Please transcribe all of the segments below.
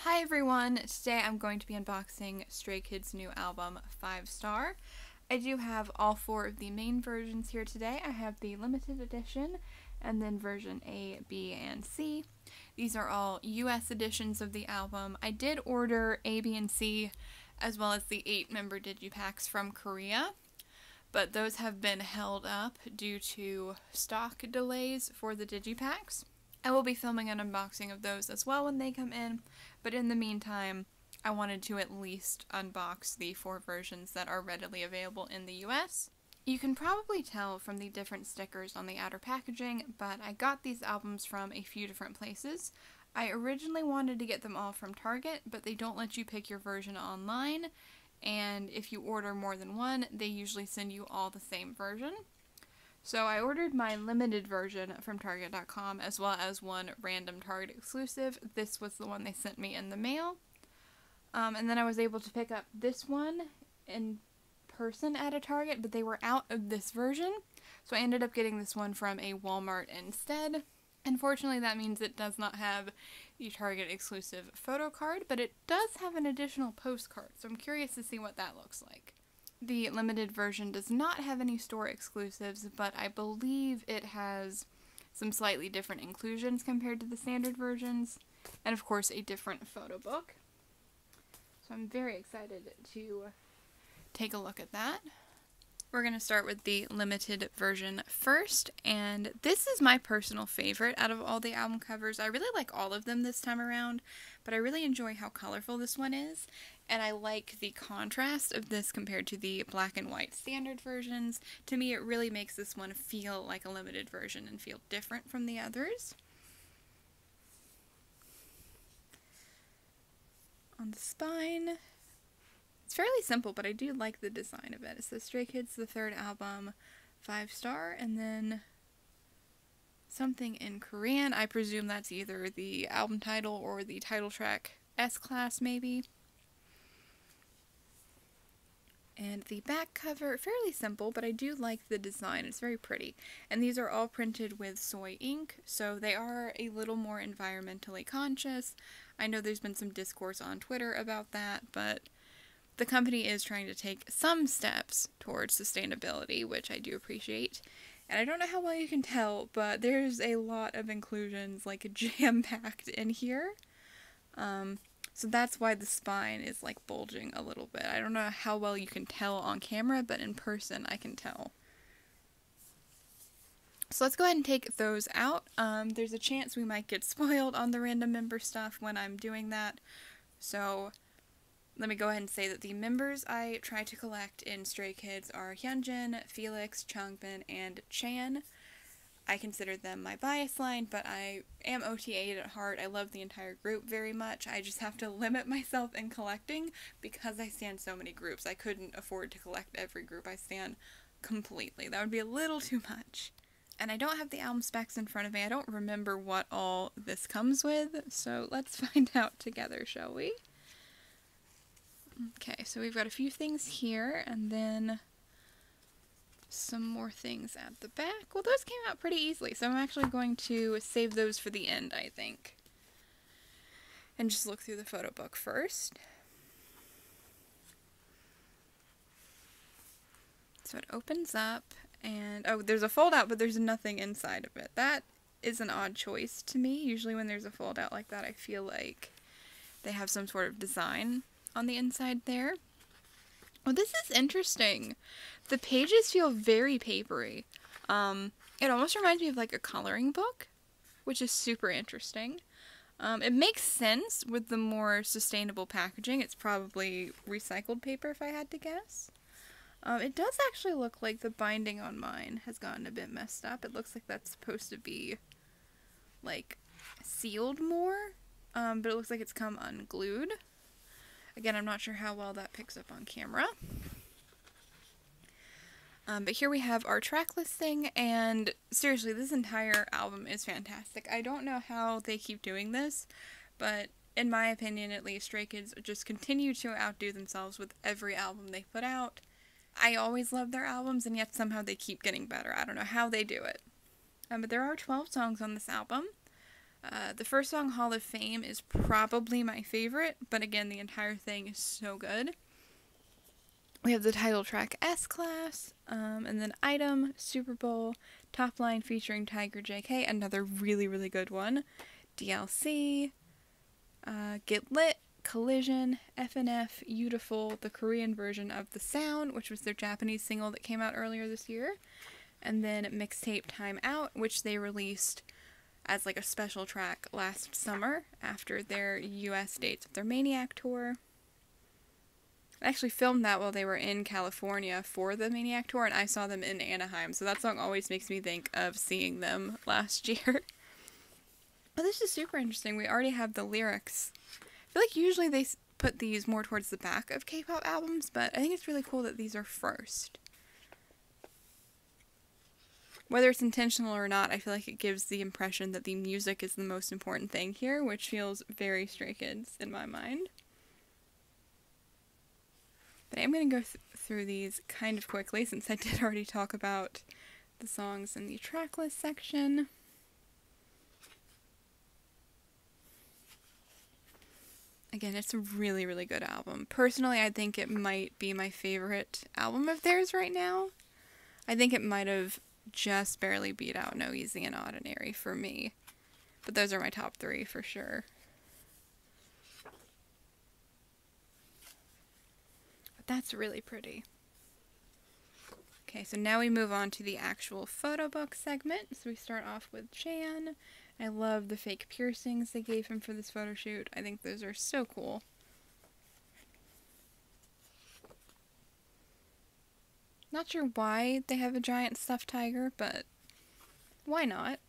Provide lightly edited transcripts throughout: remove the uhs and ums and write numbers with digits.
Hi everyone, today I'm going to be unboxing Stray Kids' new album, 5 Star. I do have all 4 of the main versions here today. I have the limited edition, and then version A, B, and C. These are all US editions of the album. I did order A, B, and C, as well as the 8-member digipacks from Korea, but those have been held up due to stock delays for the digipacks. I will be filming an unboxing of those as well when they come in, but in the meantime, I wanted to at least unbox the 4 versions that are readily available in the US. You can probably tell from the different stickers on the outer packaging, but I got these albums from a few different places. I originally wanted to get them all from Target, but they don't let you pick your version online, and if you order more than one, they usually send you all the same version. So I ordered my limited version from Target.com as well as one random Target exclusive. This was the one they sent me in the mail. And then I was able to pick up this one in person at a Target, but they were out of this version. So I ended up getting this one from a Walmart instead. Unfortunately, that means it does not have the Target exclusive photo card, but it does have an additional postcard. So I'm curious to see what that looks like. The limited version does not have any store exclusives, but I believe it has some slightly different inclusions compared to the standard versions, and of course a different photo book. So I'm very excited to take a look at that. We're going to start with the limited version first, and this is my personal favorite out of all the album covers. I really like all of them this time around, but I really enjoy how colorful this one is, and I like the contrast of this compared to the black and white standard versions. To me, it really makes this one feel like a limited version and feel different from the others. On the spine, it's fairly simple, but I do like the design of it. It says Stray Kids, the 3rd album, 5 star, and then something in Korean. I presume that's either the album title or the title track, S-Class maybe. And the back cover, fairly simple, but I do like the design. It's very pretty. And these are all printed with soy ink, so they are a little more environmentally conscious. I know there's been some discourse on Twitter about that, but the company is trying to take some steps towards sustainability, which I do appreciate. And I don't know how well you can tell, but there's a lot of inclusions, like jam-packed in here. So that's why the spine is like bulging a little bit. I don't know how well you can tell on camera, but in person I can tell. So let's go ahead and take those out. There's a chance we might get spoiled on the random member stuff when I'm doing that. So let me go ahead and say that the members I try to collect in Stray Kids are Hyunjin, Felix, Changbin, and Chan. I consider them my bias line, but I am OT8 at heart. I love the entire group very much. I just have to limit myself in collecting because I stand so many groups. I couldn't afford to collect every group I stand completely. That would be a little too much. And I don't have the album specs in front of me. I don't remember what all this comes with, so let's find out together, shall we? Okay, so we've got a few things here, and then some more things at the back. Well, those came out pretty easily, so I'm actually going to save those for the end, I think. And just look through the photo book first. So it opens up, and oh, there's a fold out, but there's nothing inside of it. That is an odd choice to me. Usually when there's a fold out like that, I feel like they have some sort of design on the inside there. Oh, this is interesting. The pages feel very papery. It almost reminds me of like a coloring book, which is super interesting. It makes sense with the more sustainable packaging. It's probably recycled paper if I had to guess. It does actually look like the binding on mine has gotten a bit messed up. It looks like that's supposed to be like sealed more, but it looks like it's come unglued. Again, I'm not sure how well that picks up on camera. But here we have our track listing, and seriously, this entire album is fantastic. I don't know how they keep doing this, but in my opinion, at least, Stray Kids just continue to outdo themselves with every album they put out. I always love their albums, and yet somehow they keep getting better. I don't know how they do it. But there are 12 songs on this album. The first song, Hall of Fame, is probably my favorite, but again, the entire thing is so good. We have the title track S-Class, and then Item, Super Bowl, Top Line featuring Tiger JK, another really, really good one. DLC, Get Lit, Collision, FNF, Beautiful, the Korean version of The Sound, which was their Japanese single that came out earlier this year, and then mixtape Time Out, which they released as like a special track last summer after their US dates of their Maniac tour. I actually filmed that while they were in California for the Maniac tour, and I saw them in Anaheim, so that song always makes me think of seeing them last year. Oh, this is super interesting. We already have the lyrics. I feel like usually they put these more towards the back of K-pop albums, but I think it's really cool that these are first. Whether it's intentional or not, I feel like it gives the impression that the music is the most important thing here, which feels very Stray Kids in my mind. But I'm going to go through these kind of quickly, since I did already talk about the songs in the tracklist section. Again, it's a really, really good album. Personally, I think it might be my favorite album of theirs right now. I think it might have just barely beat out No Easy and Ordinary for me. But those are my top 3 for sure. But that's really pretty. Okay, so now we move on to the actual photo book segment. So we start off with Chan. I love the fake piercings they gave him for this photo shoot. I think those are so cool. Not sure why they have a giant stuffed tiger, but why not?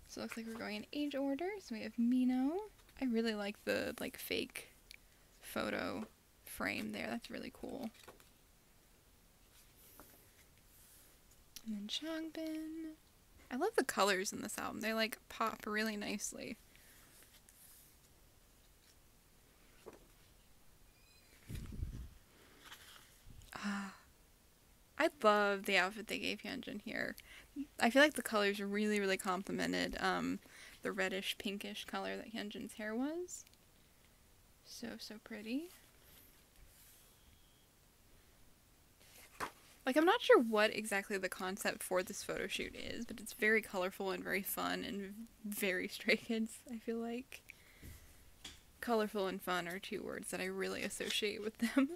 So it looks like we're going in age order. So we have Mino. I really like the fake photo frame there. That's really cool. And then Changbin. I love the colors in this album. They pop really nicely. I love the outfit they gave Hyunjin here. I feel like the colors really, really complemented the reddish pinkish color that Hyunjin's hair was. So, so pretty. I'm not sure what exactly the concept for this photo shoot is, but it's very colorful and very fun and very Stray Kids, I feel like. Colorful and fun are 2 words that I really associate with them.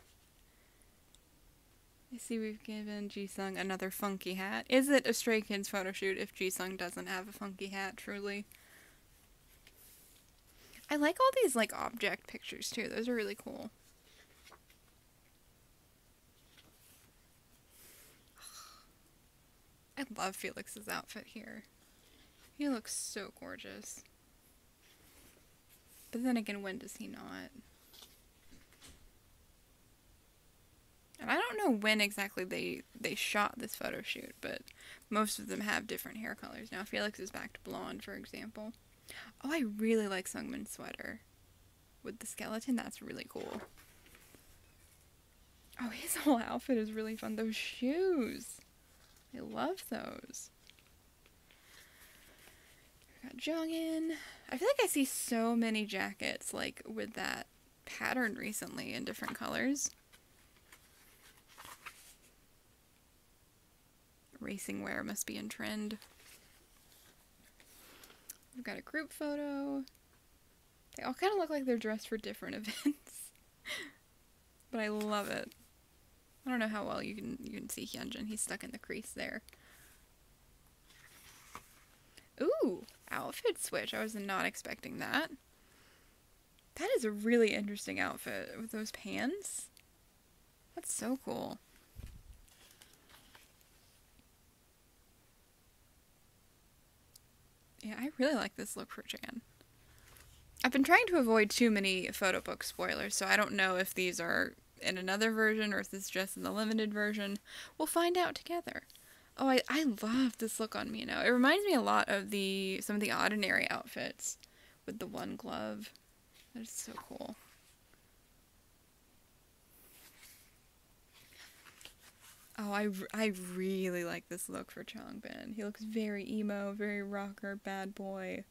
I see we've given Jisung another funky hat. Is it a Stray Kids photo shoot if Jisung doesn't have a funky hat, truly? I like all these, object pictures, too. Those are really cool. I love Felix's outfit here. He looks so gorgeous. But then again, when does he not? And I don't know when exactly they shot this photo shoot, but most of them have different hair colors. Now, Felix is back to blonde, for example. Oh, I really like Sungmin's sweater. With the skeleton, that's really cool. Oh, his whole outfit is really fun. Those shoes. I love those. We got Jongin. I feel like I see so many jackets, with that pattern recently in different colors. Racing wear must be in trend. We've got a group photo. They all kind of look like they're dressed for different events. But I love it. I don't know how well you can see Hyunjin. He's stuck in the crease there. Ooh, outfit switch. I was not expecting that. That is a really interesting outfit with those pants. That's so cool. Yeah, I really like this look for Chan. I've been trying to avoid too many photo book spoilers, so I don't know if these are in another version or if this is just in the limited version. We'll find out together. Oh, I love this look on Mino. It reminds me a lot of some of the Ordinary outfits with the one glove. That is so cool. Oh, I really like this look for Changbin. He looks very emo, very rocker, bad boy.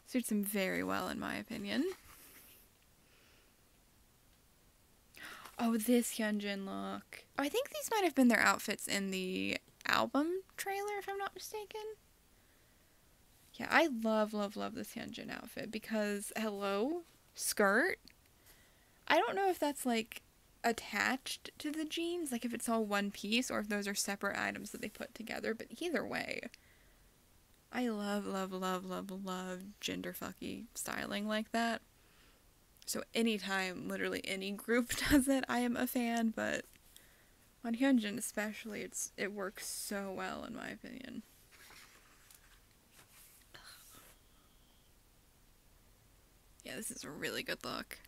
Suits him very well, in my opinion. Oh, this Hyunjin look. Oh, I think these might have been their outfits in the album trailer, if I'm not mistaken. Yeah, I love, love, love this Hyunjin outfit because, hello, skirt. I don't know if that's, like, attached to the jeans, like if it's all one piece, or if those are separate items that they put together, but either way, I love, love, love, love, love genderfucky styling like that. So anytime literally any group does it, I am a fan, but on Hyunjin especially, it works so well in my opinion. Yeah, this is a really good look.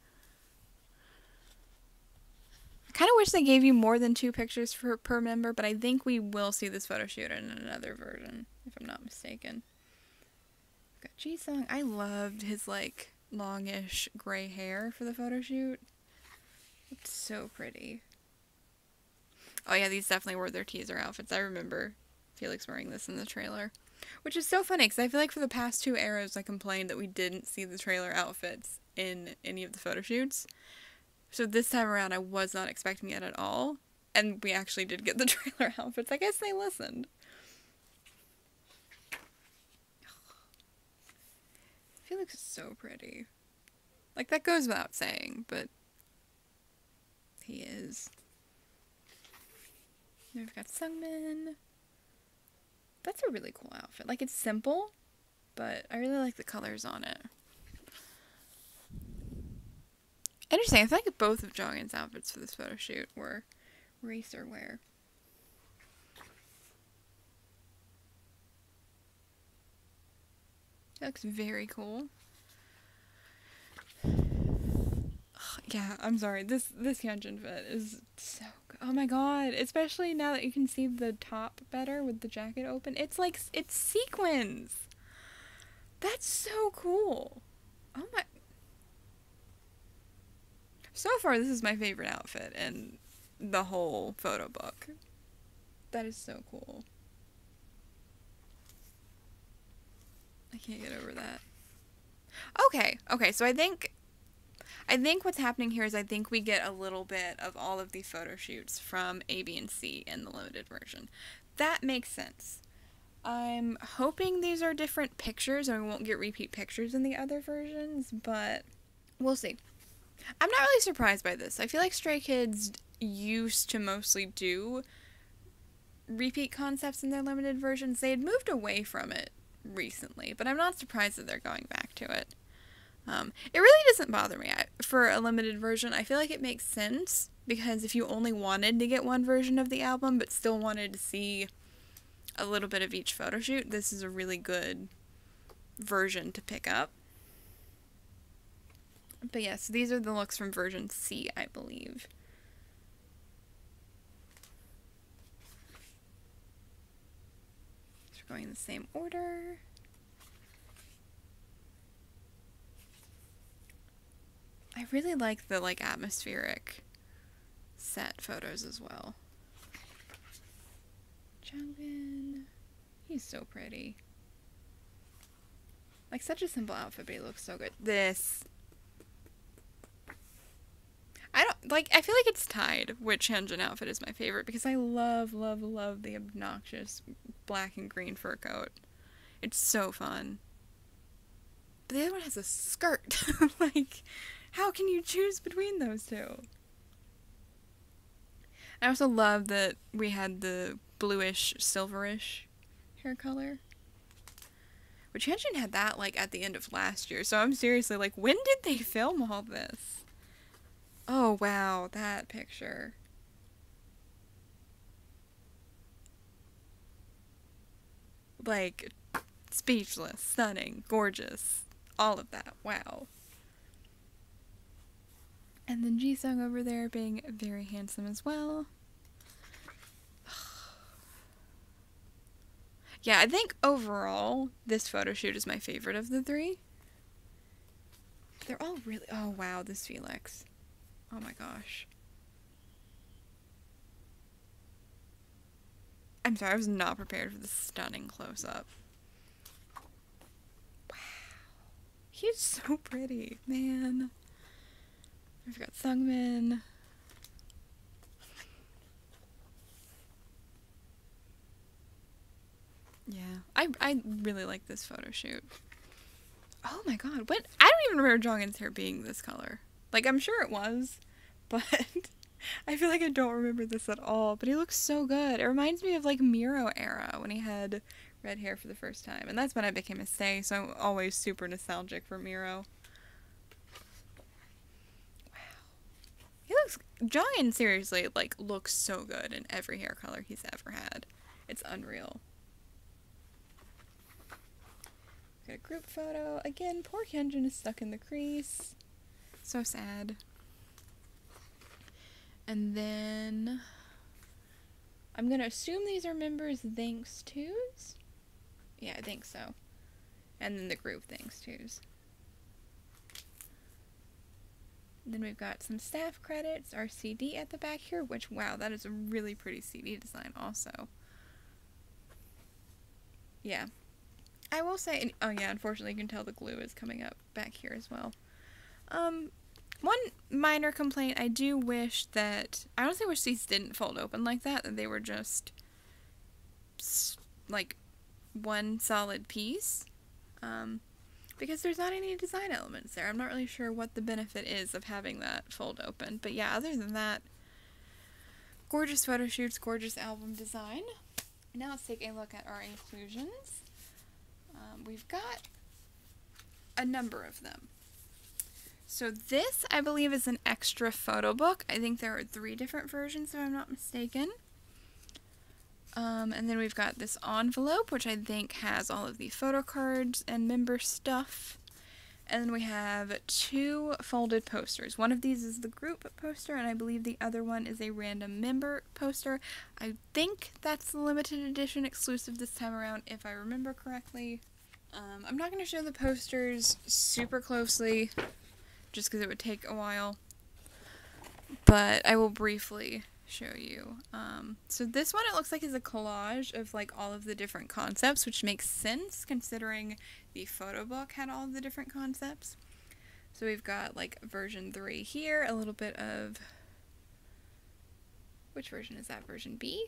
I kind of wish they gave you more than 2 pictures per member, but I think we will see this photo shoot in another version, if I'm not mistaken. Got Jisung. I loved his, like, longish gray hair for the photo shoot. It's so pretty. Oh yeah, these definitely were their teaser outfits. I remember Felix wearing this in the trailer. Which is so funny, because I feel like for the past 2 eras I complained that we didn't see the trailer outfits in any of the photo shoots. So this time around I was not expecting it at all. And we actually did get the trailer outfits. I guess they listened. Felix is so pretty. Like, that goes without saying, but he is. Then we've got Sungmin. That's a really cool outfit. Like, it's simple, but I really like the colors on it. Interesting. I feel like both of Jonghyun's outfits for this photo shoot were racer wear. It looks very cool. Yeah, I'm sorry. This Hyunjin fit is so good. Oh my god. Especially now that you can see the top better with the jacket open. It's like, it's sequins. That's so cool. Oh my. So far, this is my favorite outfit in the whole photo book. That is so cool. I can't get over that. Okay, so I think what's happening here is I think we get a little bit of all of the photo shoots from A, B, and C in the limited version. That makes sense. I'm hoping these are different pictures and we won't get repeat pictures in the other versions, but we'll see. I'm not really surprised by this. I feel like Stray Kids used to mostly do repeat concepts in their limited versions. They had moved away from it recently, but I'm not surprised that they're going back to it. It really doesn't bother me. For a limited version, I feel like it makes sense, because if you only wanted to get one version of the album but still wanted to see a little bit of each photo shoot, this is a really good version to pick up. But yes, these are the looks from version C, I believe. So we're going in the same order. I really like the, like, atmospheric set photos as well. Changbin. He's so pretty. Like, such a simple outfit, but he looks so good. This. I feel like it's tied which Hyunjin outfit is my favorite, because I love, love, love the obnoxious black and green fur coat. It's so fun. But the other one has a skirt. Like, how can you choose between those two? I also love that we had the bluish, silverish hair color. Which Hyunjin had that, like, at the end of last year. So I'm seriously like, when did they film all this? Oh, wow, that picture. Like, speechless, stunning, gorgeous, all of that. Wow. And then Jisung over there being very handsome as well. Yeah, I think overall, this photo shoot is my favorite of the 3. They're all really... Oh, wow, this Felix. Oh my gosh. I'm sorry, I was not prepared for this stunning close-up. Wow. He's so pretty, man. We've got Sungmin. Yeah, I really like this photo shoot. Oh my god, what? I don't even remember Jonghyun's hair being this color. Like, I'm sure it was, but I feel like I don't remember this at all. But he looks so good. It reminds me of, like, Miro era when he had red hair for the first time. And that's when I became a stay, so I'm always super nostalgic for Miro. Jonghyun seriously, like, looks so good in every hair color he's ever had. It's unreal. Got a group photo. Again, poor Hyunjin is stuck in the crease. So sad. And then I'm gonna assume these are members thanks to's? Yeah, I think so. And then the group thanks to's. Then we've got some staff credits, our CD at the back here, which, wow, that is a really pretty CD design also. Yeah. I will say, oh yeah, unfortunately you can tell the glue is coming up back here as well. One minor complaint, I do wish that, I honestly wish these didn't fold open like that they were just, like, one solid piece. Because there's not any design elements there. I'm not really sure what the benefit is of having that fold open. But yeah, other than that, gorgeous photo shoots, gorgeous album design. Now let's take a look at our inclusions. We've got a number of them. So this, I believe, is an extra photo book. I think there are 3 different versions, if I'm not mistaken. And then we've got this envelope, which I think has all of the photo cards and member stuff. And then we have 2 folded posters. One of these is the group poster, and I believe the other one is a random member poster. I think that's the limited edition exclusive this time around, if I remember correctly. I'm not going to show the posters super closely, just because it would take a while. But I will briefly show you. So this one, it looks like, is a collage of, like, all of the different concepts, which makes sense considering the photo book had all of the different concepts. So we've got, like, version 3 here, a little bit of, which version is that? Version B?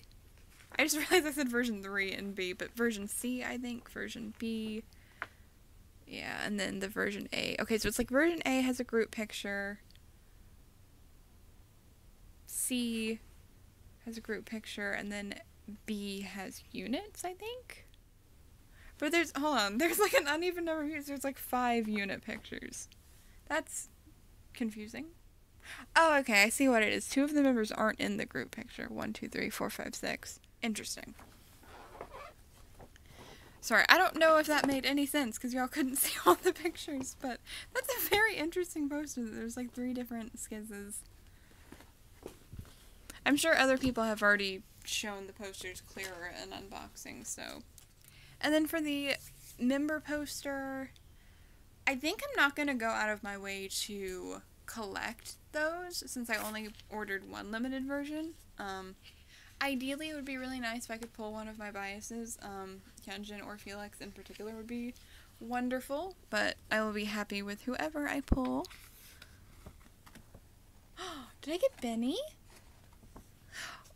I just realized I said version 3 and B, but version C, I think, version B, yeah, and then the version A. Okay, so it's like version A has a group picture, C has a group picture, and then B has units, I think? But there's, hold on, there's like an uneven number of units, there's like 5 unit pictures. That's confusing. Oh, okay, I see what it is. 2 of the members aren't in the group picture. 1, 2, 3, 4, 5, 6. Interesting. Sorry, I don't know if that made any sense, because y'all couldn't see all the pictures, but that's a very interesting poster. There's like 3 different skizzes. I'm sure other people have already shown the posters clearer in unboxing, so. And then for the member poster, I think I'm not going to go out of my way to collect those, since I only ordered 1 limited version. Ideally, it would be really nice if I could pull one of my biases. Hyunjin or Felix in particular would be wonderful, but I will be happy with whoever I pull. Did I get Benny?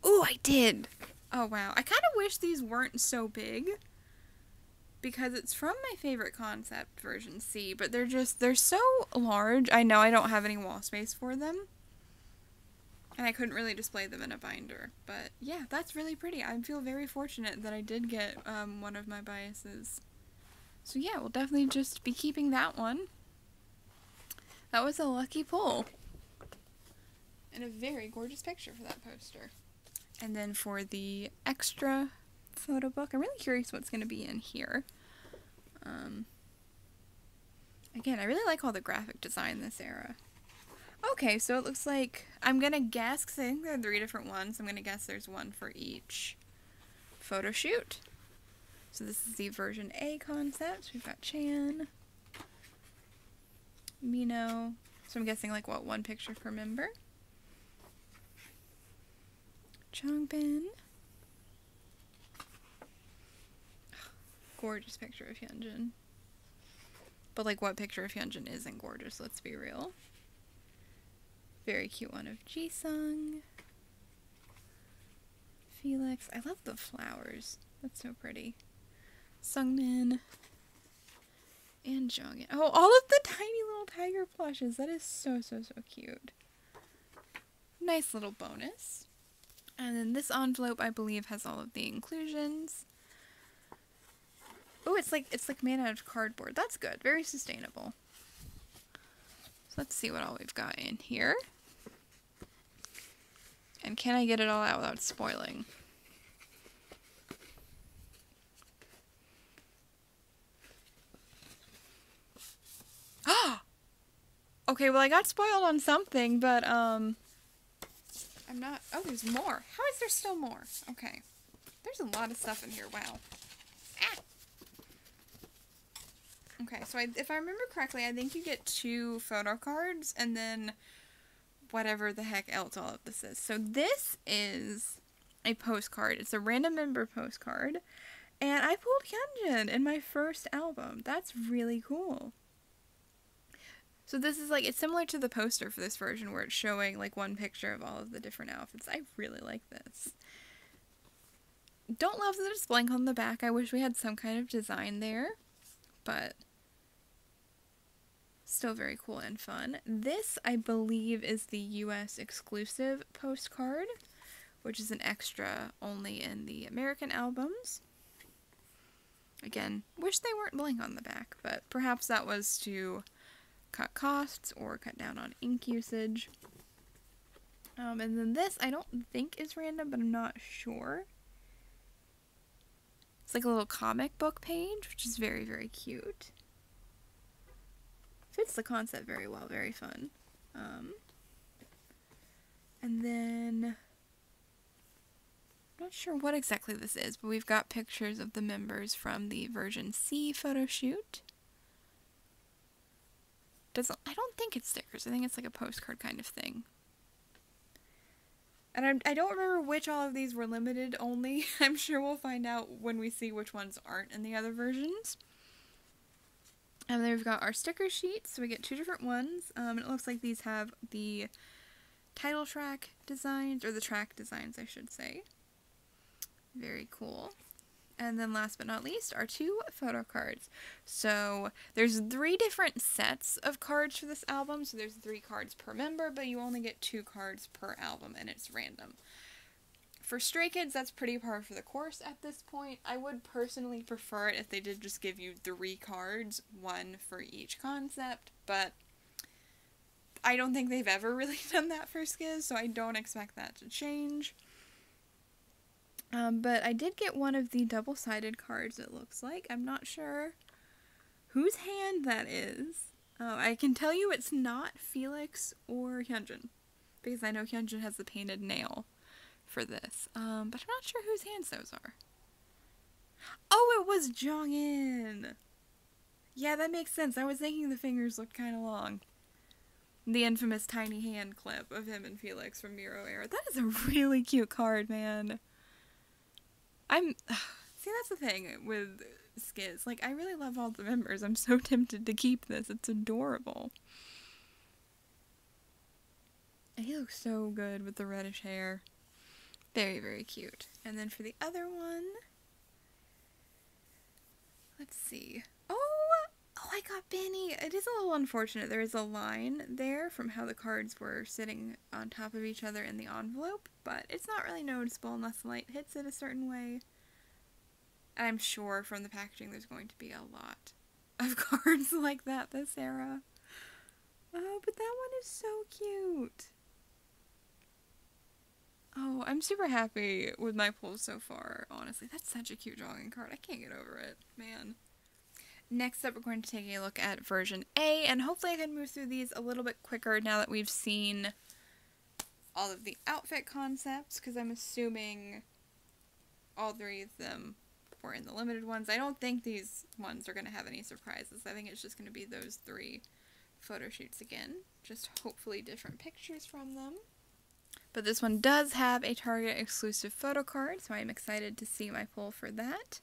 Oh, I did! Oh, wow. I kind of wish these weren't so big, because it's from my favorite concept, version C, but they're so large. I know I don't have any wall space for them, and I couldn't really display them in a binder, but yeah, that's really pretty. I feel very fortunate that I did get one of my biases. So yeah, we'll definitely just be keeping that one. That was a lucky pull. And a very gorgeous picture for that poster. And then for the extra photo book, I'm really curious what's going to be in here. Again, I really like all the graphic design this era. Okay, so it looks like, I'm going to guess, because I think there are 3 different ones, I'm going to guess there's one for each photo shoot. So this is the version A concept. We've got Chan, Mino, so I'm guessing like, what, 1 picture per member? Changbin, gorgeous picture of Hyunjin. But like, what picture of Hyunjin isn't gorgeous, let's be real. Very cute one of Jisung. Felix. I love the flowers. That's so pretty. Sungmin. And Jongin. Oh, all of the tiny little tiger plushes. That is so, so, so cute. Nice little bonus. And then this envelope, I believe, has all of the inclusions. Oh, it's like made out of cardboard. That's good. Very sustainable. So let's see what all we've got in here. And can I get it all out without spoiling? Okay, well, I got spoiled on something, but I'm not... Oh, there's more. How is there still more? Okay. There's a lot of stuff in here. Wow. Ah! Okay, so if I remember correctly, I think you get 2 photo cards, and then whatever the heck else all of this is. So this is a postcard. It's a random member postcard, and I pulled Hyunjin in my first album. That's really cool. So this is like, it's similar to the poster for this version where it's showing like one picture of all of the different outfits. I really like this. Don't love that it's blank on the back. I wish we had some kind of design there, but still very cool and fun. This, I believe, is the US exclusive postcard, which is an extra only in the American albums. Again, wish they weren't blank on the back, but perhaps that was to cut costs or cut down on ink usage. And then this, I don't think is random, but I'm not sure. It's like a little comic book page, which is very, very cute. Fits the concept very well, very fun. And then, I'm not sure what exactly this is, but we've got pictures of the members from the version C photo shoot. I don't think it's stickers. I think it's like a postcard kind of thing. And I don't remember which all of these were limited only. I'm sure we'll find out when we see which ones aren't in the other versions. And then we've got our sticker sheets. So we get 2 different ones. And it looks like these have the title track designs, or the track designs, I should say. Very cool. And then last but not least, our 2 photo cards. So there's 3 different sets of cards for this album. So there's 3 cards per member, but you only get 2 cards per album, and it's random. For Stray Kids, that's pretty par for the course at this point. I would personally prefer it if they did just give you 3 cards, 1 for each concept, but I don't think they've ever really done that for Skiz, so I don't expect that to change. But I did get one of the double-sided cards, it looks like. I'm not sure whose hand that is. I can tell you it's not Felix or Hyunjin, because I know Hyunjin has the painted nail for this. But I'm not sure whose hands those are. Oh, it was Jongin! Yeah, that makes sense. I was thinking the fingers looked kind of long. The infamous tiny hand clip of him and Felix from Miro Era. That is a really cute card, man. See, that's the thing with Skiz. Like, I really love all the members. I'm so tempted to keep this. It's adorable. And he looks so good with the reddish hair. Very, very cute. And then for the other one, let's see. Oh, I got Benny. It is a little unfortunate. There is a line there from how the cards were sitting on top of each other in the envelope, but it's not really noticeable unless the light hits it a certain way. I'm sure from the packaging there's going to be a lot of cards like that this era. Oh, but that one is so cute. Oh, I'm super happy with my pulls so far, honestly. That's such a cute drawing card. I can't get over it, man. Next up, we're going to take a look at version A, and hopefully I can move through these a little bit quicker now that we've seen all of the outfit concepts, because I'm assuming all 3 of them were in the limited ones. I don't think these ones are going to have any surprises. I think it's just going to be those 3 photo shoots again, just hopefully different pictures from them. But this one does have a Target exclusive photo card, so I'm excited to see my pull for that.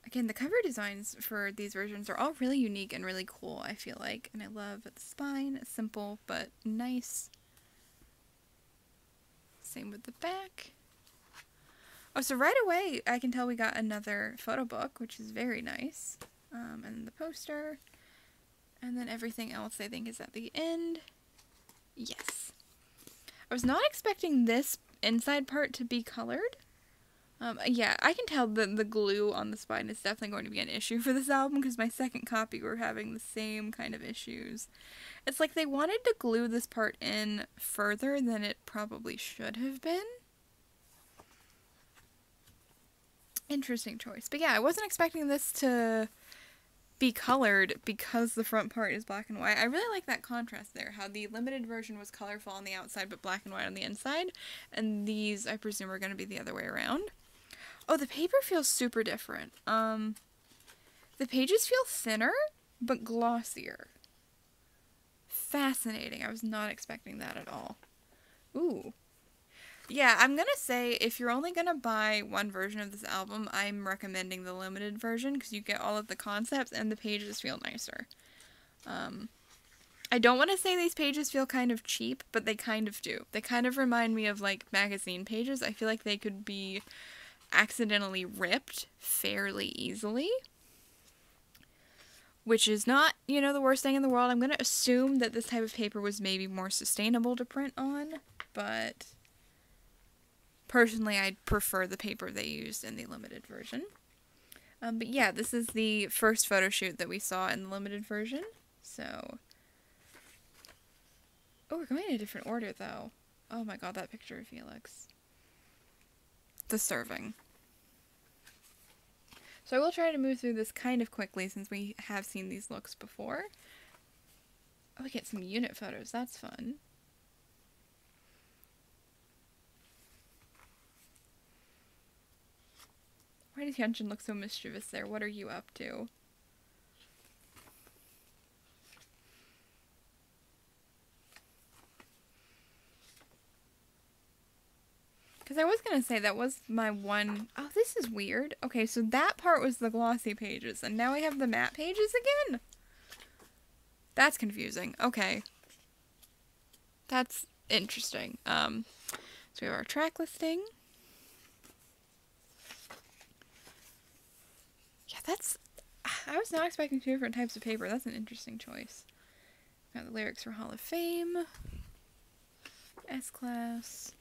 Again, the cover designs for these versions are all really unique and really cool, I feel like. And I love the spine, simple but nice. Same with the back. Oh, so right away I can tell we got another photo book, which is very nice. And the poster. And then everything else I think is at the end. Yes. I was not expecting this inside part to be colored. Yeah, I can tell that the glue on the spine is definitely going to be an issue for this album because my second copy were having the same kind of issues. It's like they wanted to glue this part in further than it probably should have been. Interesting choice. But yeah, I wasn't expecting this to be colored because the front part is black and white. I really like that contrast there, how the limited version was colorful on the outside but black and white on the inside, and these, I presume, are going to be the other way around. Oh, the paper feels super different. The pages feel thinner, but glossier. Fascinating. I was not expecting that at all. Ooh. Yeah, I'm gonna say if you're only gonna buy one version of this album, I'm recommending the limited version because you get all of the concepts and the pages feel nicer. I don't want to say these pages feel kind of cheap, but they kind of do. They kind of remind me of like magazine pages. I feel like they could be accidentally ripped fairly easily, which is not, you know, the worst thing in the world. I'm going to assume that this type of paper was maybe more sustainable to print on, but personally I'd prefer the paper they used in the limited version. But yeah, this is the first photo shoot that we saw in the limited version, so... Oh, we're going in a different order, though. Oh my god, that picture of Felix. The serving. So I will try to move through this kind of quickly since we have seen these looks before. Oh, we get some unit photos. That's fun. Why does Hyunjin look so mischievous there? What are you up to? Because I was going to say that was my one... Oh, this is weird. Okay, so that part was the glossy pages, and now I have the matte pages again? That's confusing. Okay. That's interesting. So we have our track listing. Yeah, that's... I was not expecting two different types of paper. That's an interesting choice. Got the lyrics for Hall of Fame. S-Class.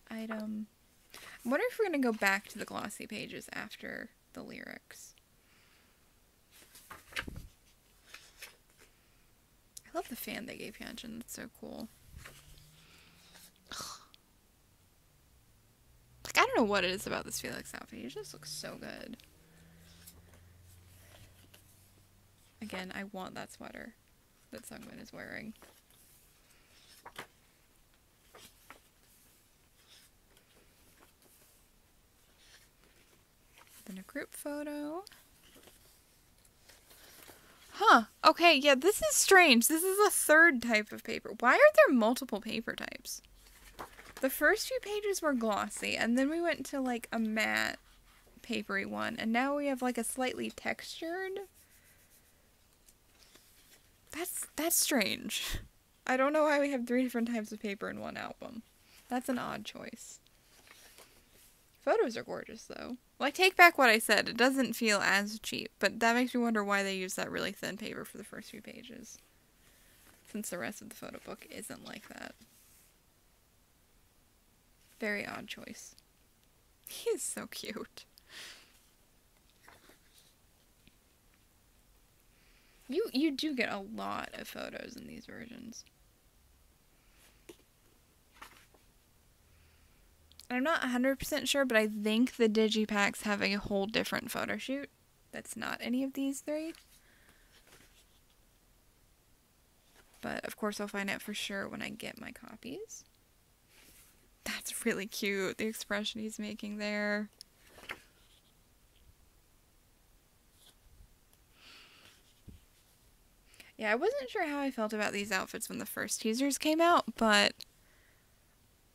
Item. I wonder if we're going to go back to the glossy pages after the lyrics. I love the fan they gave Hyunjin. That's so cool. Like, I don't know what it is about this Felix outfit. It just looks so good. Again, I want that sweater that Sungmin is wearing. Then a group photo. Huh. Okay, yeah, this is strange. This is a third type of paper. Why are there multiple paper types? The first few pages were glossy, and then we went to, like, a matte papery one, and now we have, like, a slightly textured. That's strange. I don't know why we have 3 different types of paper in one album. That's an odd choice. Photos are gorgeous, though. Well, I take back what I said. It doesn't feel as cheap, but that makes me wonder why they used that really thin paper for the first few pages, since the rest of the photo book isn't like that. Very odd choice. He is so cute. You do get a lot of photos in these versions. I'm not 100% sure, but I think the digipacks have a whole different photo shoot that's not any of these 3. But, of course, I'll find out for sure when I get my copies. That's really cute, the expression he's making there. Yeah, I wasn't sure how I felt about these outfits when the first teasers came out, but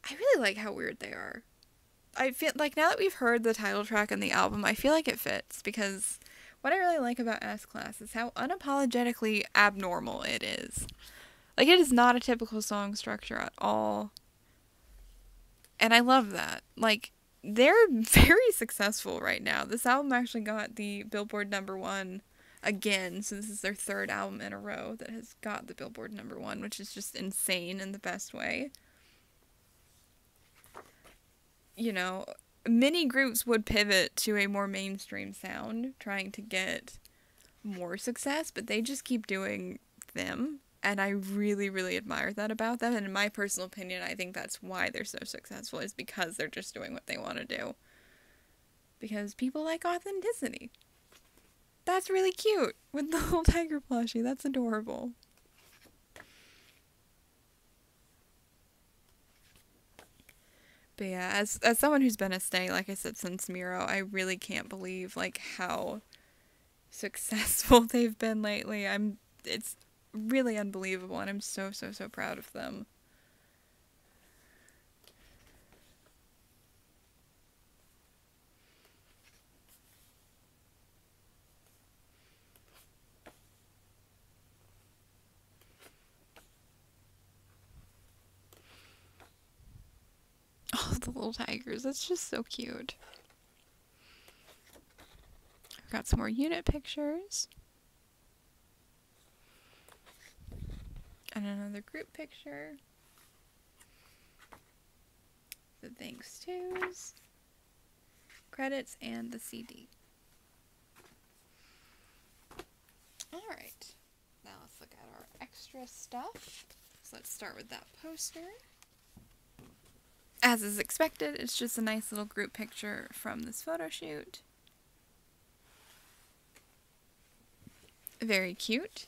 I really like how weird they are. I feel like now that we've heard the title track and the album, I feel like it fits because what I really like about S-Class is how unapologetically abnormal it is. Like, it is not a typical song structure at all. And I love that. Like, they're very successful right now. This album actually got the Billboard #1 again, so this is their third album in a row that has got the Billboard #1, which is just insane in the best way. You know, many groups would pivot to a more mainstream sound, trying to get more success, but they just keep doing them. And I really, really admire that about them. And in my personal opinion, I think that's why they're so successful, is because they're just doing what they want to do. Because people like authenticity. That's really cute with the little tiger plushie. That's adorable. But yeah, as someone who's been a stay, like I said, since Miro, I really can't believe like how successful they've been lately. It's really unbelievable, and I'm so proud of them. Oh, the little tigers. That's just so cute. I've got some more unit pictures. And another group picture. The thanks tos, credits, and the CD. Alright, now let's look at our extra stuff. So let's start with that poster. As is expected, it's just a nice little group picture from this photo shoot. Very cute.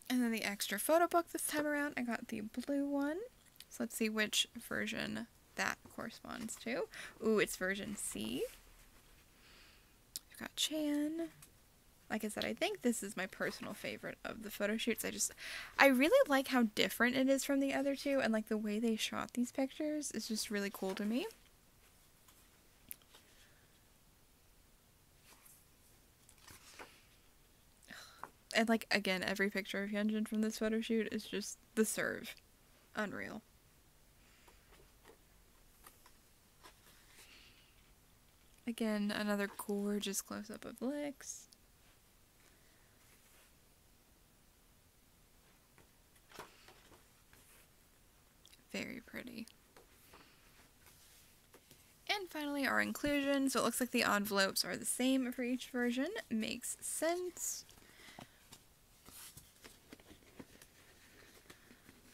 And then the extra photo book this time around, I got the blue one. So let's see which version that corresponds to. Ooh, it's version C. We've got Chan. Like I said, I think this is my personal favorite of the photo shoots. I really like how different it is from the other two, and like the way they shot these pictures is just really cool to me. And like, again, every picture of Hyunjin from this photo shoot is just the serve. Unreal. Again, another gorgeous close-up of Lix. Very pretty. And finally, our inclusion. So it looks like the envelopes are the same for each version. Makes sense.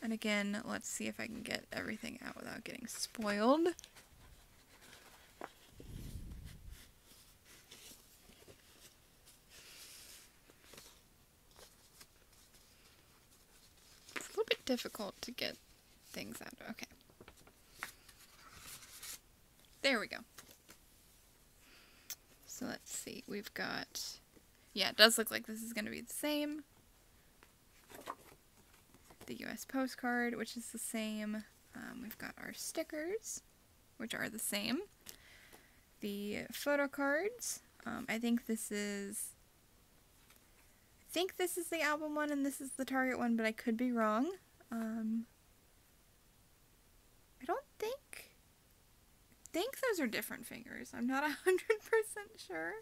And again, let's see if I can get everything out without getting spoiled. It's a little bit difficult to get things out. Okay. There we go. So let's see. We've got... Yeah, it does look like this is going to be the same. The US postcard, which is the same. We've got our stickers, which are the same. The photo cards. I think this is the album one and this is the Target one, but I could be wrong. I don't think those are different fingers. I'm not 100% sure.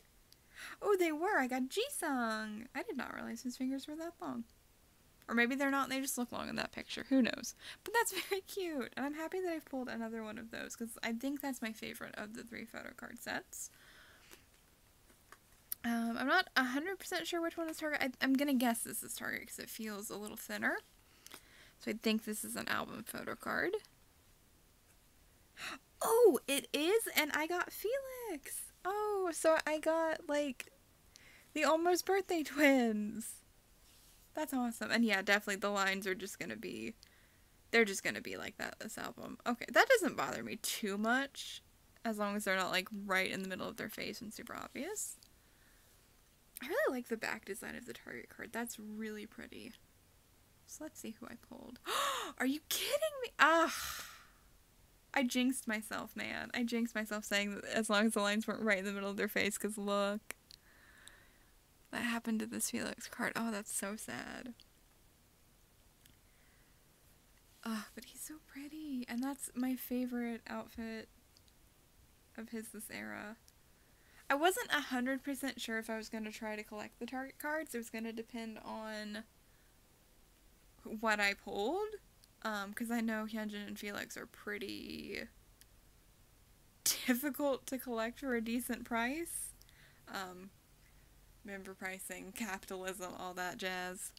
Oh, they were. I got Jisung. I did not realize his fingers were that long. Or maybe they're not and they just look long in that picture. Who knows? But that's very cute. And I'm happy that I've pulled another one of those because I think that's my favorite of the 3 photo card sets. I'm not 100% sure which one is Target. I'm going to guess this is Target because it feels a little thinner. So I think this is an album photo card. Oh, it is? And I got Felix. Oh, so I got, like, the almost birthday twins. That's awesome. And yeah, definitely the lines are just going to be, they're just going to be like that, this album. Okay, that doesn't bother me too much, as long as they're not, like, right in the middle of their face and super obvious. I really like the back design of the Target card. That's really pretty. So let's see who I pulled. Are you kidding me? Ah, I jinxed myself, man. I jinxed myself saying that as long as the lines weren't right in the middle of their face, because look. That happened to this Felix card. Oh, that's so sad. Oh, but he's so pretty. And that's my favorite outfit of his this era. I wasn't 100% sure if I was going to try to collect the Target cards. It was going to depend on what I pulled. Because I know Hyunjin and Felix are pretty difficult to collect for a decent price. Member pricing, capitalism, all that jazz.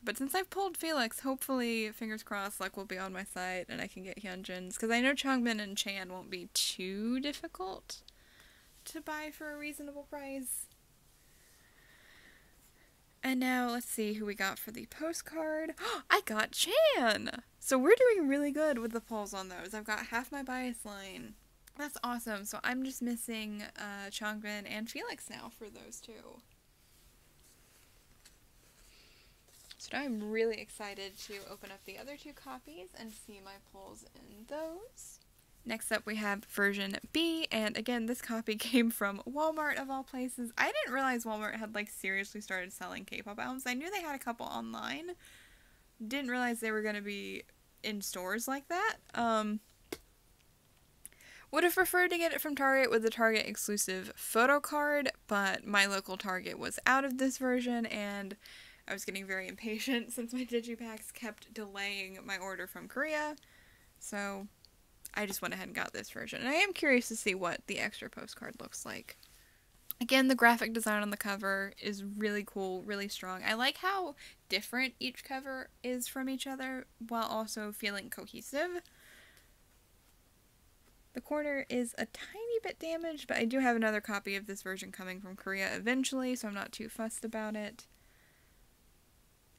But since I've pulled Felix, hopefully, fingers crossed, luck will be on my side and I can get Hyunjin's. Because I know Changbin and Chan won't be too difficult to buy for a reasonable price. And now, let's see who we got for the postcard. I got Chan! So we're doing really good with the pulls on those. I've got half my bias line. That's awesome. So I'm just missing Changbin and Felix now for those two. So now I'm really excited to open up the other two copies and see my pulls in those. Next up we have version B, and again this copy came from Walmart of all places. I didn't realize Walmart had like seriously started selling K-pop albums. I knew they had a couple online. Didn't realize they were going to be in stores like that. Would have preferred to get it from Target with the Target exclusive photo card, but my local Target was out of this version and I was getting very impatient since my digipacks kept delaying my order from Korea. So I just went ahead and got this version. And I am curious to see what the extra postcard looks like. Again, the graphic design on the cover is really cool, really strong. I like how different each cover is from each other while also feeling cohesive. The corner is a tiny bit damaged, but I do have another copy of this version coming from Korea eventually, so I'm not too fussed about it.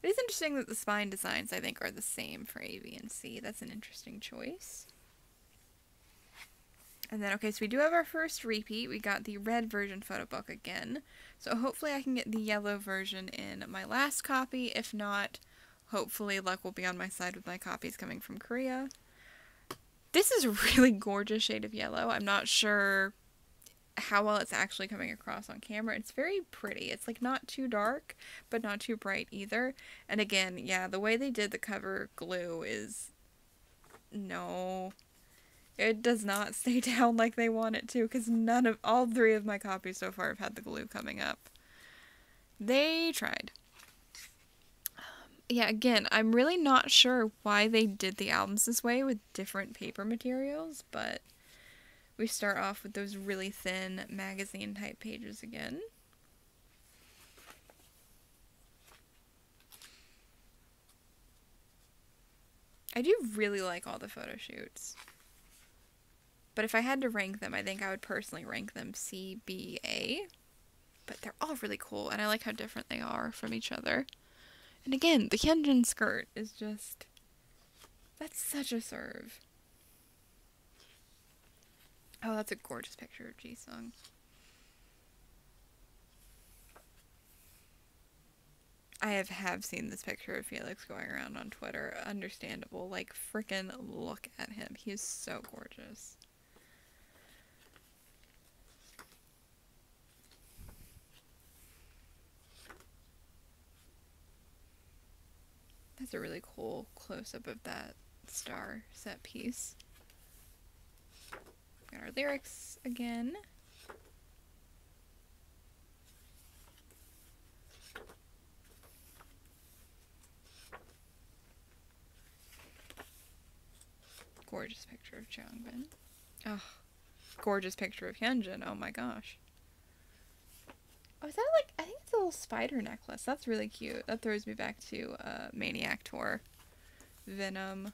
It is interesting that the spine designs, I think, are the same for A, B, and C. That's an interesting choice. And then, okay, so we do have our first repeat. We got the red version photo book again. So hopefully I can get the yellow version in my last copy. If not, hopefully luck will be on my side with my copies coming from Korea. This is a really gorgeous shade of yellow. I'm not sure how well it's actually coming across on camera. It's very pretty. It's like not too dark, but not too bright either. And again, yeah, the way they did the cover glue is... no... it does not stay down like they want it to, because all three of my copies so far have had the glue coming up. They tried. Yeah, again, I'm really not sure why they did the albums this way with different paper materials, but we start off with those really thin magazine type pages again. I do really like all the photo shoots. But if I had to rank them, I think I would personally rank them C, B, A. But they're all really cool, and I like how different they are from each other. And again, the Hyunjin skirt is just... that's such a serve. Oh, that's a gorgeous picture of Jisung. I have seen this picture of Felix going around on Twitter. Understandable. Like, frickin' look at him. He is so gorgeous. That's a really cool close-up of that star set piece. Got our lyrics again. Gorgeous picture of Changbin. Oh, gorgeous picture of Hyunjin. Oh my gosh. Oh, is that like, I think it's a little spider necklace. That's really cute. That throws me back to Maniac Tour. Venom,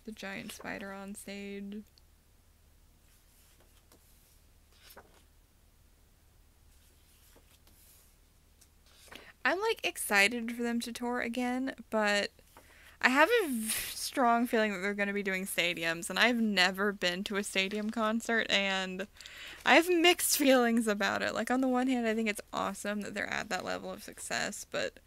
the giant spider on stage. I'm like excited for them to tour again, but I have a strong feeling that they're going to be doing stadiums, and I've never been to a stadium concert, and I have mixed feelings about it. Like, on the one hand, I think it's awesome that they're at that level of success, but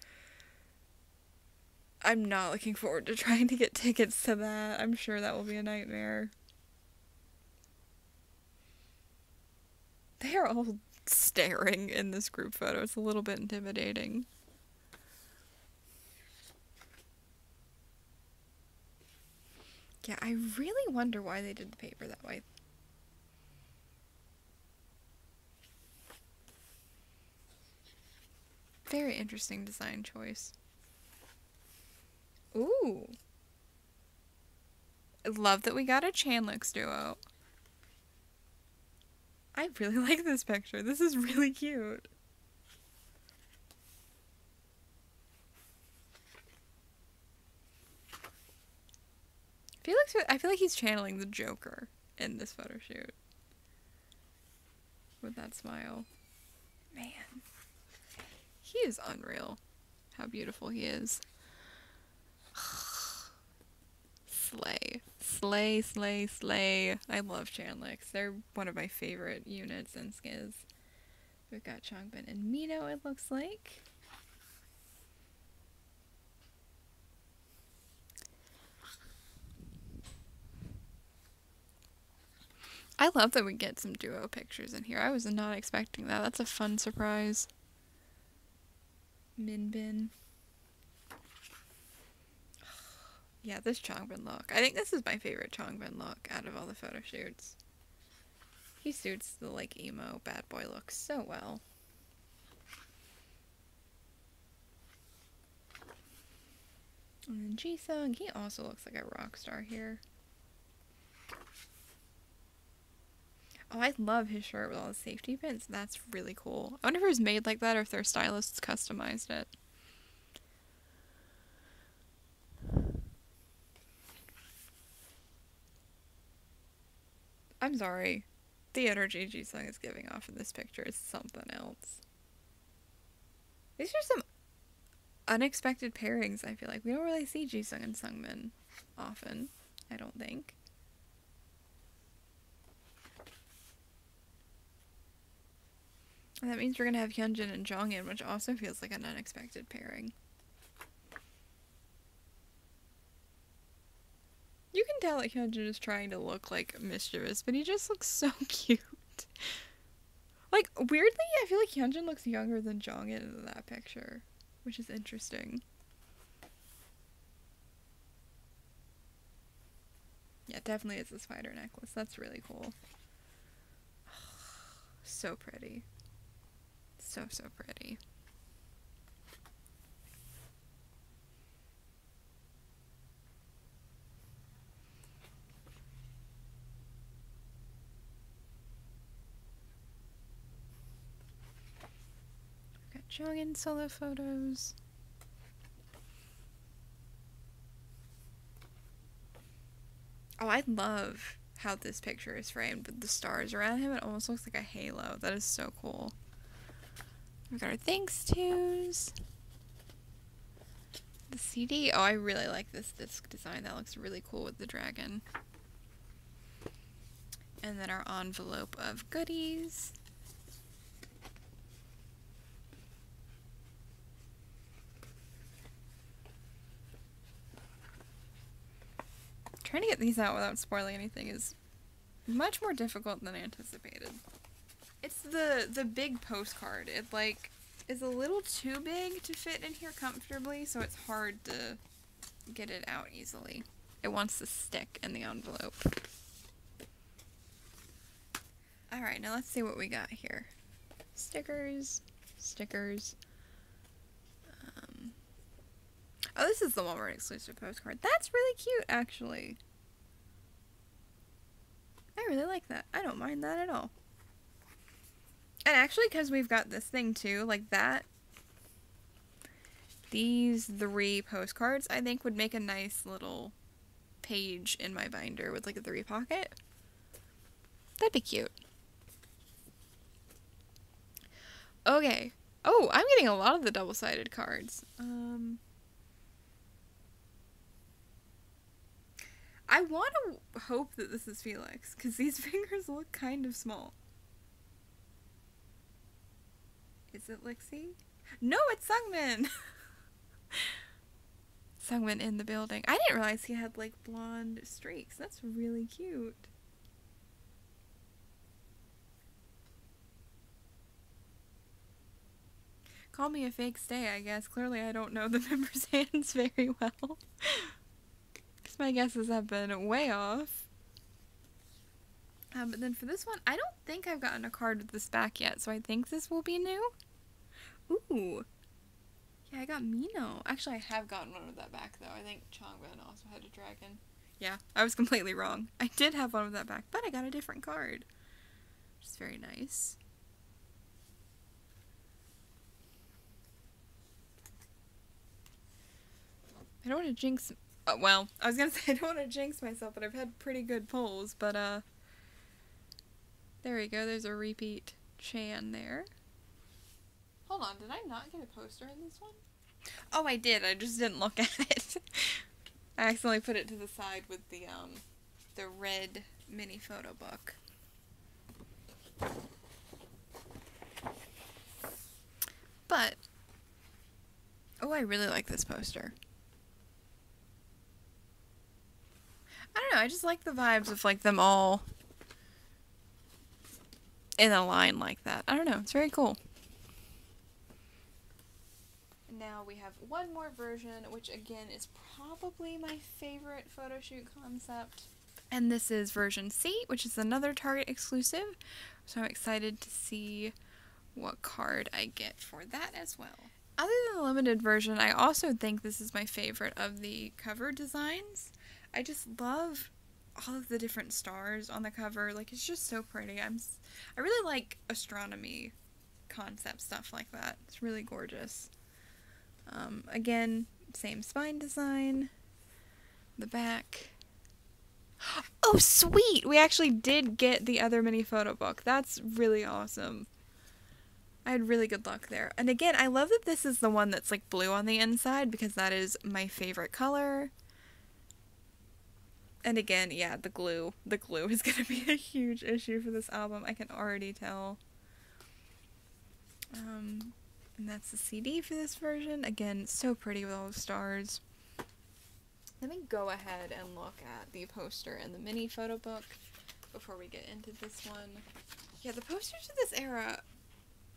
I'm not looking forward to trying to get tickets to that. I'm sure that will be a nightmare. They are all staring in this group photo. It's a little bit intimidating. Yeah, I really wonder why they did the paper that way. Very interesting design choice. Ooh. I love that we got a Chanlix duo. I really like this picture. This is really cute. I feel like he's channeling the Joker in this photo shoot. With that smile. Man. He is unreal. How beautiful he is. Slay. Slay, slay, slay. I love Chanlix. They're one of my favorite units in Skiz. We've got Changbin and Mino, it looks like. I love that we get some duo pictures in here. I was not expecting that. That's a fun surprise. Minbin. Yeah, this Changbin look. I think this is my favorite Changbin look out of all the photo shoots. He suits the, like, emo bad boy look so well. And then Jisung, he also looks like a rock star here. Oh, I love his shirt with all the safety pins. That's really cool. I wonder if it was made like that or if their stylists customized it. I'm sorry. The energy Jisung is giving off in this picture is something else. These are some unexpected pairings, I feel like. We don't really see Jisung and Sungmin often, I don't think. And that means we're gonna have Hyunjin and Jongin, which also feels like an unexpected pairing. You can tell that Hyunjin is trying to look, like, mischievous, but he just looks so cute. Like, weirdly, I feel like Hyunjin looks younger than Jongin in that picture, which is interesting. Yeah, definitely is a spider necklace. That's really cool. So pretty. So, so pretty. Got Jongin solo photos. Oh, I love how this picture is framed with the stars around him. It almost looks like a halo. That is so cool. We've got our thanks tos. The CD. Oh, I really like this disc design. That looks really cool with the dragon. And then our envelope of goodies. Trying to get these out without spoiling anything is much more difficult than anticipated. It's the big postcard. It, like, is a little too big to fit in here comfortably, so it's hard to get it out easily. It wants to stick in the envelope. Alright, now let's see what we got here. Stickers. Stickers. Oh, this is the Walmart exclusive postcard. That's really cute, actually. I really like that. I don't mind that at all. And actually, because we've got this thing too, like that, these 3 postcards, I think, would make a nice little page in my binder with, like, a 3 pocket. That'd be cute. Okay. Oh, I'm getting a lot of the double-sided cards. I want to hope that this is Felix, because these fingers look kind of small. Is it Lixie? No, it's Sungmin! Sungmin in the building. I didn't realize he had, like, blonde streaks. That's really cute. Call me a fake stay, I guess. Clearly I don't know the members' hands very well. Because my guesses have been way off. But then for this one, I don't think I've gotten a card with this back yet, so I think this will be new. Ooh. Yeah, I got Mino. Actually, I have gotten one with that back, though. I think Changban also had a dragon. Yeah, I was completely wrong. I did have one with that back, but I got a different card. Which is very nice. I don't want to jinx... well, I was going to say I don't want to jinx myself, but I've had pretty good pulls, but, there we go. There's a repeat Chan there. Hold on, did I not get a poster in this one? Oh, I did. I just didn't look at it. I accidentally put it to the side with the red mini photo book. But, oh, I really like this poster. I don't know, I just like the vibes of, like, them all in a line like that. I don't know, it's very cool. And now we have one more version, which again is probably my favorite photo shoot concept. And this is version C, which is another Target exclusive. So I'm excited to see what card I get for that as well. Other than the limited version, I also think this is my favorite of the cover designs. I just love all of the different stars on the cover. Like, it's just so pretty. I really like astronomy concept stuff like that. It's really gorgeous. Again, same spine design. The back. Oh, sweet! We actually did get the other mini photo book. That's really awesome. I had really good luck there. And again, I love that this is the one that's like blue on the inside because that is my favorite color. And again, yeah, the glue. The glue is going to be a huge issue for this album. I can already tell. And that's the CD for this version. Again, so pretty with all the stars. Let me go ahead and look at the poster and the mini photo book before we get into this one. Yeah, the posters of this era,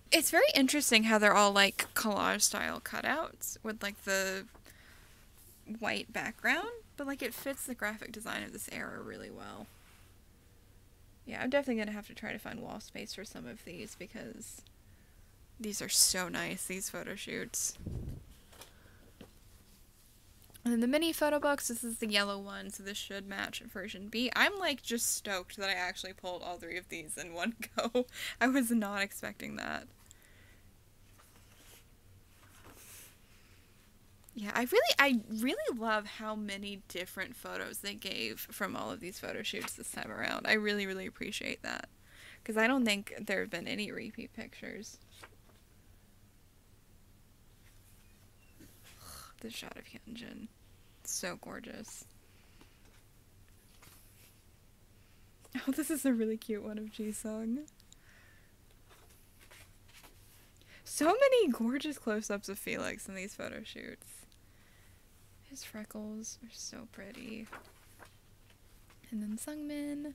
it's very interesting how they're all like collage style cutouts with like the white background, but like it fits the graphic design of this era really well. Yeah, I'm definitely gonna have to try to find wall space for some of these because these are so nice, these photo shoots. And then the mini photo books, this is the yellow one, so this should match version B. I'm like just stoked that I actually pulled all three of these in one go. I was not expecting that. Yeah, I really love how many different photos they gave from all of these photo shoots this time around. I really, really appreciate that. Because I don't think there have been any repeat pictures. This shot of Hyunjin. So gorgeous. Oh, this is a really cute one of Jisung. So many gorgeous close-ups of Felix in these photo shoots. His freckles are so pretty. And then Sungmin.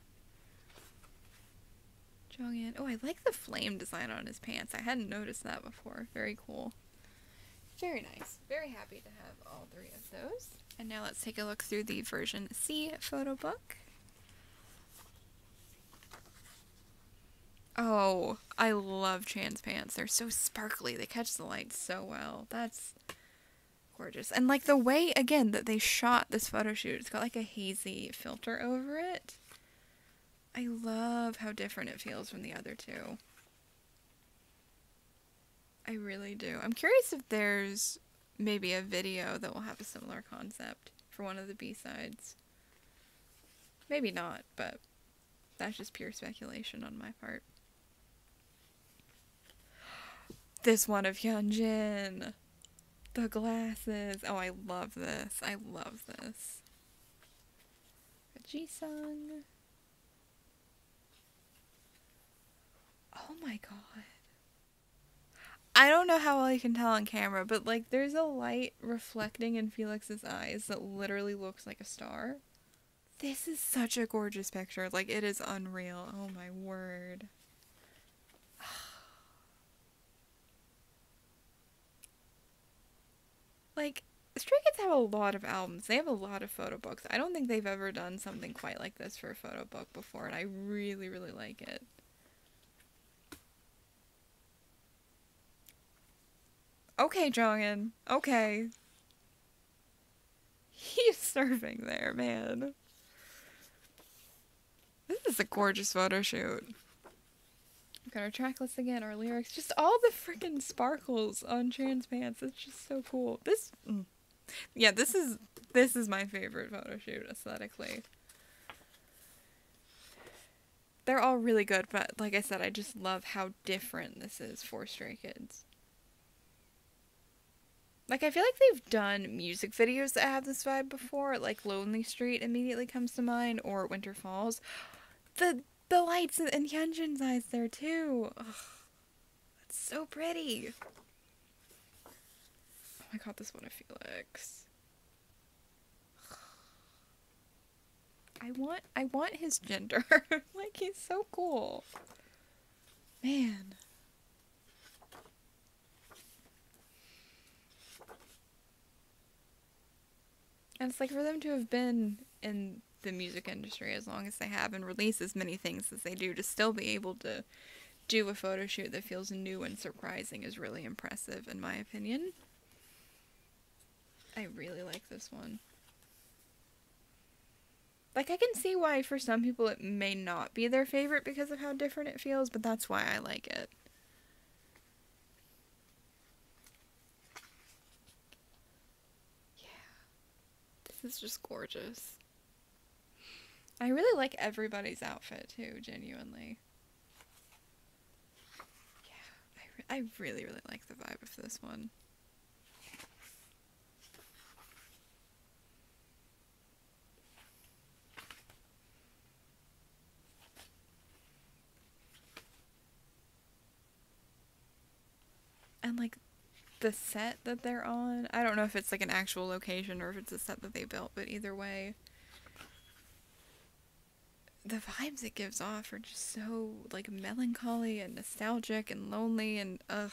Jonghyun. Oh, I like the flame design on his pants. I hadn't noticed that before. Very cool. Very nice. Very happy to have all three of those. And now let's take a look through the version C photo book. Oh, I love Chan's pants. They're so sparkly. They catch the light so well. That's gorgeous. And like the way, again, that they shot this photo shoot, it's got like a hazy filter over it. I love how different it feels from the other two. I really do. I'm curious if there's maybe a video that will have a similar concept for one of the B-sides. Maybe not, but that's just pure speculation on my part. This one of Hyunjin. The glasses. Oh, I love this. I love this. Jisung. Oh my god. I don't know how well you can tell on camera, but like there's a light reflecting in Felix's eyes that literally looks like a star. This is such a gorgeous picture. Like, it is unreal. Oh my word. Like, Stray Kids have a lot of albums. They have a lot of photo books. I don't think they've ever done something quite like this for a photo book before, and I really, really like it. Okay, Jongin. Okay. He's surfing there, man. This is a gorgeous photo shoot. Got our track list again, our lyrics, just all the freaking sparkles on Trans Pants. It's just so cool. Yeah, this is my favorite photo shoot aesthetically. They're all really good, but like I said, I just love how different this is for Stray Kids. Like, I feel like they've done music videos that have this vibe before, like Lonely Street immediately comes to mind, or Winter Falls. The lights in Hyunjin's eyes there too. Ugh, that's so pretty. Oh my god, this one of Felix. I want his gender. Like, he's so cool. Man. And it's like, for them to have been in the music industry as long as they have and release as many things as they do, to still be able to do a photo shoot that feels new and surprising is really impressive in my opinion. I really like this one. Like, I can see why for some people it may not be their favorite because of how different it feels, but that's why I like it. Yeah. This is just gorgeous. I really like everybody's outfit too, genuinely. Yeah, I really, really like the vibe of this one. And like the set that they're on, I don't know if it's like an actual location or if it's a set that they built, but either way, the vibes it gives off are just so like melancholy and nostalgic and lonely and ugh.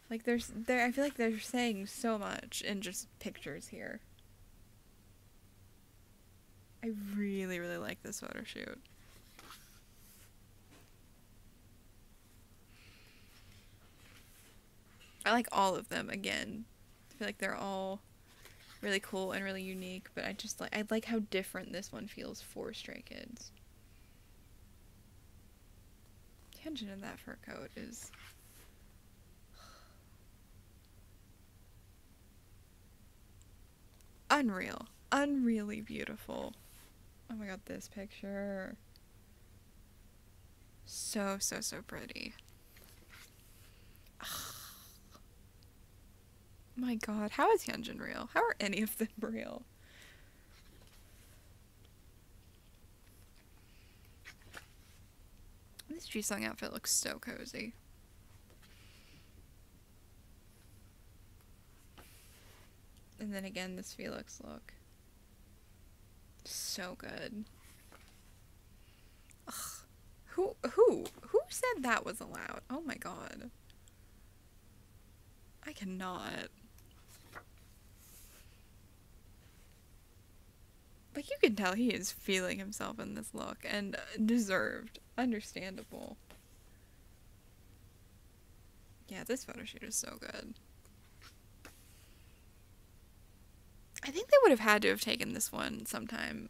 Like I feel like they're saying so much in just pictures here. I really, really like this photo shoot. I like all of them again. I feel like they're all really cool and really unique, but I like how different this one feels for Stray Kids. Hyunjin in that fur coat is unreal. Unreally beautiful. Oh my god, this picture. So, so, so pretty. My god, how is Hyunjin real? How are any of them real? This Jisung outfit looks so cozy. And then again, this Felix look. So good. Ugh. Who said that was allowed? Oh my god. I cannot. Like, you can tell he is feeling himself in this look, and deserved. Understandable. Yeah, this photo shoot is so good. I think they would have had to have taken this one sometime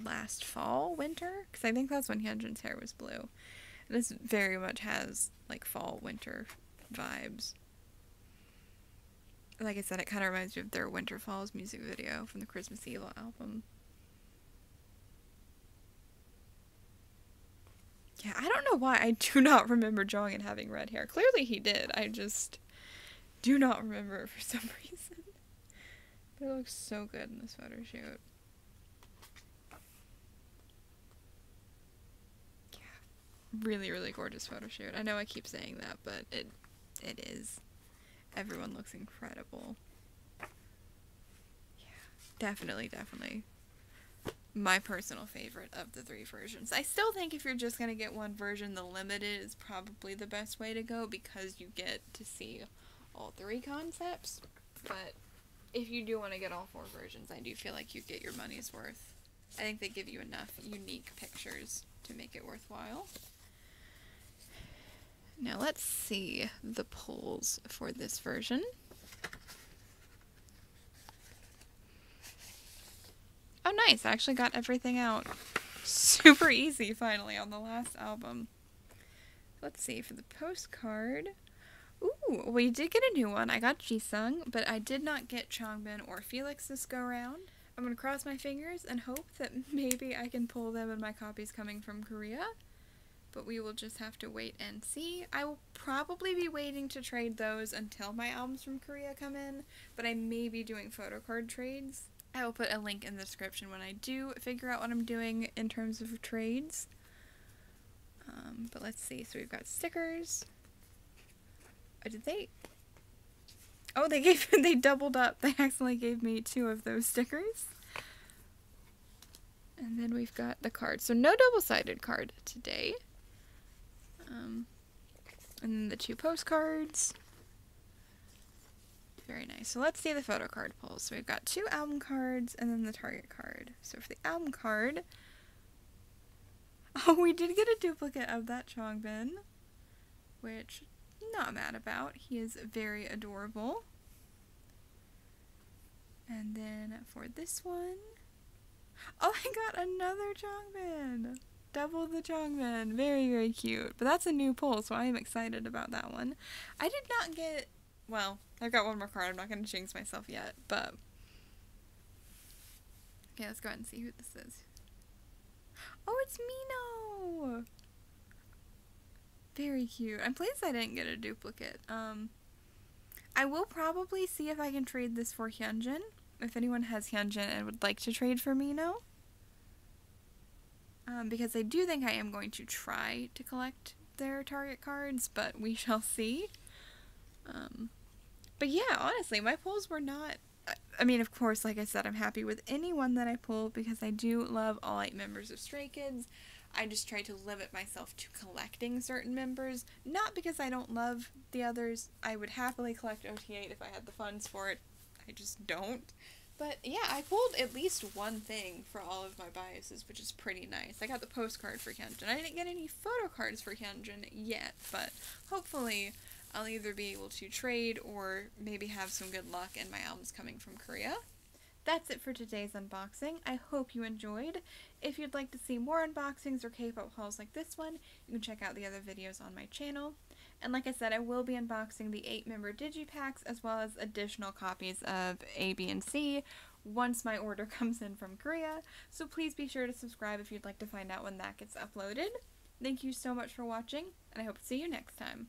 last fall, winter, because I think that's when Hyunjin's hair was blue. And this very much has, like, fall, winter vibes. Like I said, it kind of reminds me of their Winter Falls music video from the Christmas Eve album. Yeah, I don't know why I do not remember Jongin having red hair. Clearly he did. I just do not remember it for some reason. But it looks so good in this photo shoot. Yeah. Really, really gorgeous photo shoot. I know I keep saying that, but it is. Everyone looks incredible. Yeah. Definitely, definitely. My personal favorite of the 3 versions. I still think if you're just going to get one version, the limited is probably the best way to go because you get to see all 3 concepts, but if you do want to get all 4 versions, I do feel like you get your money's worth. I think they give you enough unique pictures to make it worthwhile. Now let's see the pulls for this version. Oh nice, I actually got everything out super easy finally on the last album. Let's see, for the postcard. Ooh, we did get a new one. I got Jisung, but I did not get Changbin or Felix this go round. I'm going to cross my fingers and hope that maybe I can pull them in my copies coming from Korea. But we will just have to wait and see. I will probably be waiting to trade those until my albums from Korea come in, but I may be doing photo card trades. I will put a link in the description when I do figure out what I'm doing in terms of trades. But let's see. So we've got stickers. Oh, did they? Oh, they doubled up. They accidentally gave me 2 of those stickers. And then we've got the card. So no double-sided card today. And then the 2 postcards. Very nice. So let's see the photo card pulls. So we've got 2 album cards and then the Target card. So for the album card, oh, we did get a duplicate of that Changbin, which I'm not mad about. He is very adorable. And then for this one, oh, I got another Changbin. Double the Changbin. Very, very cute. But that's a new pull, so I am excited about that one. I did not get, well, I've got one more card. I'm not going to jinx myself yet, but okay, let's go ahead and see who this is. Oh, it's Mino! Very cute. I'm pleased I didn't get a duplicate. I will probably see if I can trade this for Hyunjin. If anyone has Hyunjin and would like to trade for Mino. Because I do think I am going to try to collect their Target cards, but we shall see. But yeah, honestly, my pulls were not... I mean, of course, like I said, I'm happy with anyone that I pull because I do love all 8 members of Stray Kids. I just try to limit myself to collecting certain members, not because I don't love the others. I would happily collect OT8 if I had the funds for it. I just don't. But yeah, I pulled at least one thing for all of my biases, which is pretty nice. I got the postcard for Hyunjin. I didn't get any photo cards for Hyunjin yet, but hopefully I'll either be able to trade or maybe have some good luck in my albums coming from Korea. That's it for today's unboxing. I hope you enjoyed. If you'd like to see more unboxings or K-pop hauls like this one, you can check out the other videos on my channel. And like I said, I will be unboxing the 8-member digipacks as well as additional copies of A, B, and C once my order comes in from Korea. So please be sure to subscribe if you'd like to find out when that gets uploaded. Thank you so much for watching, and I hope to see you next time.